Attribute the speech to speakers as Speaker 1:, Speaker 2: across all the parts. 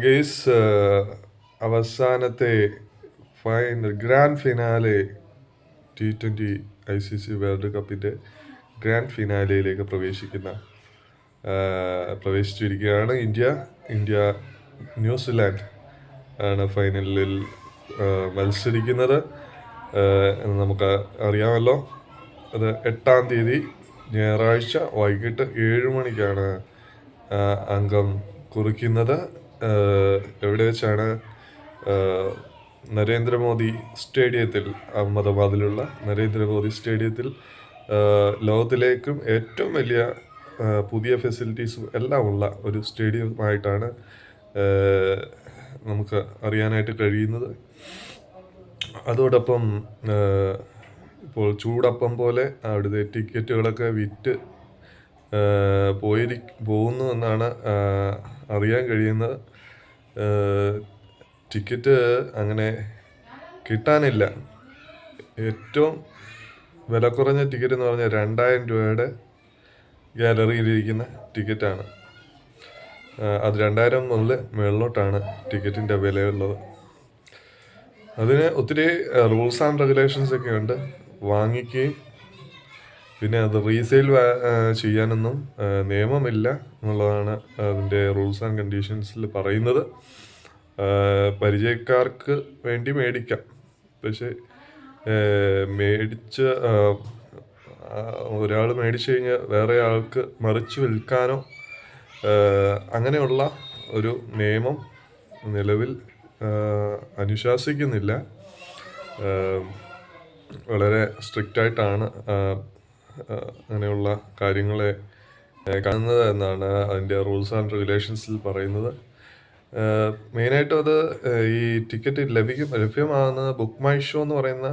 Speaker 1: Guys, അവസാനത്തെ grand finale T20 ICC world കപ്പിൻ്റെ grand ഫിനാലയിലേക്ക് പ്രവേശിച്ചിരിക്കുകയാണ്. ഇന്ത്യ ന്യൂസിലാൻഡ് ആണ് ഫൈനലിൽ മത്സരിക്കുന്നത് എന്ന് നമുക്ക് അറിയാമല്ലോ. അത് 8-ാം തീയതി ഞായറാഴ്ച വൈകിട്ട് 7 മണിക്കാണ് അംഗം കുറിക്കുന്നത്. എവിടെ വെച്ചാണ്? നരേന്ദ്രമോദി സ്റ്റേഡിയത്തിൽ, അഹമ്മദാബാദിലുള്ള നരേന്ദ്രമോദി സ്റ്റേഡിയത്തിൽ, ലോകത്തിലേക്കും ഏറ്റവും വലിയ പുതിയ ഫെസിലിറ്റീസും എല്ലാം ഉള്ള ഒരു സ്റ്റേഡിയമായിട്ടാണ് നമുക്ക് അറിയാനായിട്ട് കഴിയുന്നത്. അതോടൊപ്പം ഇപ്പോൾ ചൂടപ്പം പോലെ അവിടുത്തെ ടിക്കറ്റുകളൊക്കെ വിറ്റ് പോകുന്നു എന്നാണ് അറിയാൻ കഴിയുന്നത്. ടിക്കറ്റ് അങ്ങനെ കിട്ടാനില്ല. ഏറ്റവും വില കുറഞ്ഞ ടിക്കറ്റ് എന്ന് പറഞ്ഞാൽ 2000 രൂപയുടെ ഗാലറിയിലിരിക്കുന്ന ടിക്കറ്റാണ്. അത് 2000 മുതൽ മുകളിലോട്ടാണ് ടിക്കറ്റിൻ്റെ വിലയുള്ളത്. അതിന് ഒത്തിരി റൂൾസ് ആൻഡ് റെഗുലേഷൻസ് ഒക്കെ ഉണ്ട്. വാങ്ങിക്കുകയും പിന്നെ അത് റീസെയിൽ ചെയ്യാനൊന്നും നിയമമില്ല എന്നുള്ളതാണ് അതിൻ്റെ റൂൾസ് ആൻഡ് കണ്ടീഷൻസിൽ പറയുന്നത്. പരിചയക്കാർക്ക് വേണ്ടി മേടിക്കാം, പക്ഷേ ഒരാൾ മേടിച്ചു കഴിഞ്ഞാൽ വേറെ ആൾക്ക് മറിച്ച് വിൽക്കാനോ അങ്ങനെയുള്ള ഒരു നിയമം നിലവിൽ അനുശാസിക്കുന്നില്ല. വളരെ സ്ട്രിക്റ്റായിട്ടാണ് അങ്ങനെയുള്ള കാര്യങ്ങളെ കാണുന്നത് എന്നാണ് അതിൻ്റെ റൂൾസ് ആൻഡ് റെഗുലേഷൻസിൽ പറയുന്നത്. മെയിനായിട്ടും അത് ഈ ടിക്കറ്റ് ലഭ്യമാകുന്നത് ബുക്ക് മൈ ഷോ എന്ന് പറയുന്ന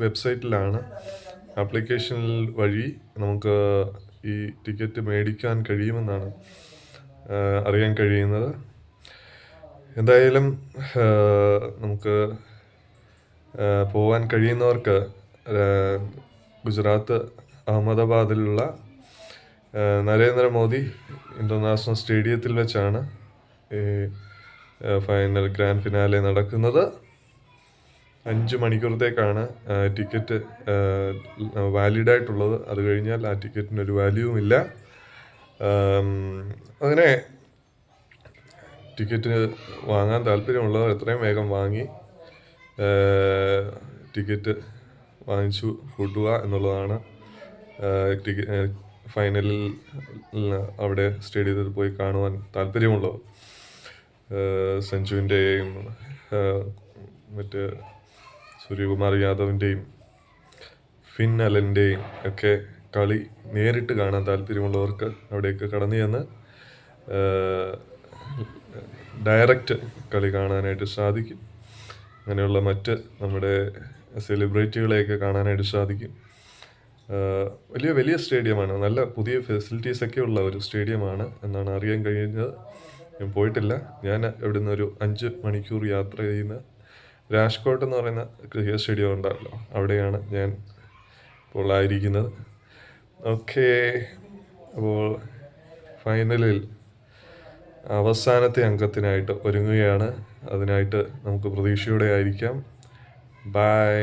Speaker 1: വെബ്സൈറ്റിലാണ്. ആപ്ലിക്കേഷനിൽ വഴി നമുക്ക് ഈ ടിക്കറ്റ് മേടിക്കാൻ കഴിയുമെന്നാണ് അറിയാൻ കഴിയുന്നത്. എന്തായാലും നമുക്ക് പോകാൻ കഴിയുന്നവർക്ക് ഗുജറാത്ത് അഹമ്മദാബാദിലുള്ള നരേന്ദ്രമോദി ഇൻ്റർനാഷണൽ സ്റ്റേഡിയത്തിൽ വെച്ചാണ് ഈ ഗ്രാൻഡ് ഫിനാലെ നടക്കുന്നത്. 5 മണിക്കൂറത്തേക്കാണ് ടിക്കറ്റ് വാലിഡായിട്ടുള്ളത്. അത് കഴിഞ്ഞാൽ ആ ടിക്കറ്റിനൊരു വാല്യൂവുമില്ല. അങ്ങനെ ടിക്കറ്റ് വാങ്ങാൻ താല്പര്യമുള്ളവർ എത്രയും വേഗം വാങ്ങി ടിക്കറ്റ് വാങ്ങിച്ചു കൂട്ടുക എന്നുള്ളതാണ്. ഫൈനലിൽ അവിടെ സ്റ്റേഡിയത്തിൽ പോയി കാണുവാൻ താല്പര്യമുള്ളവർ. സഞ്ജുവിൻ്റെയും മറ്റ് സൂര്യകുമാർ യാദവിൻ്റെയും ഫിൻ അലൻ്റെയും ഒക്കെ കളി നേരിട്ട് കാണാൻ താല്പര്യമുള്ളവർക്ക് അവിടേക്ക് കടന്നു ചെന്ന് ഡയറക്റ്റ് കളി കാണാനായിട്ട് സാധിക്കും. അങ്ങനെയുള്ള മറ്റ് നമ്മുടെ സെലിബ്രിറ്റികളെയൊക്കെ കാണാനായിട്ട് സാധിക്കും. വലിയ സ്റ്റേഡിയമാണ്. നല്ല പുതിയ ഫെസിലിറ്റീസൊക്കെ ഉള്ള ഒരു സ്റ്റേഡിയമാണ് എന്നാണ് അറിയാൻ കഴിയുന്നത്. ഞാൻ പോയിട്ടില്ല. ഞാൻ ഇവിടെ നിന്ന് ഒരു 5 മണിക്കൂർ യാത്ര ചെയ്യുന്ന രാജ്കോട്ട് എന്ന് പറയുന്ന ക്രിക്കറ്റ് സ്റ്റേഡിയം ഉണ്ടല്ലോ, അവിടെയാണ് ഞാൻ ഇപ്പോൾ ആയിരിക്കുന്നത്. ഓക്കെ, അപ്പോൾ ഫൈനലിൽ അവസാനത്തെ അംഗത്തിനായിട്ട് ഒരുങ്ങുകയാണ്. അതിനായിട്ട് നമുക്ക് പ്രതീക്ഷയോടെ ആയിരിക്കാം. ബൈ.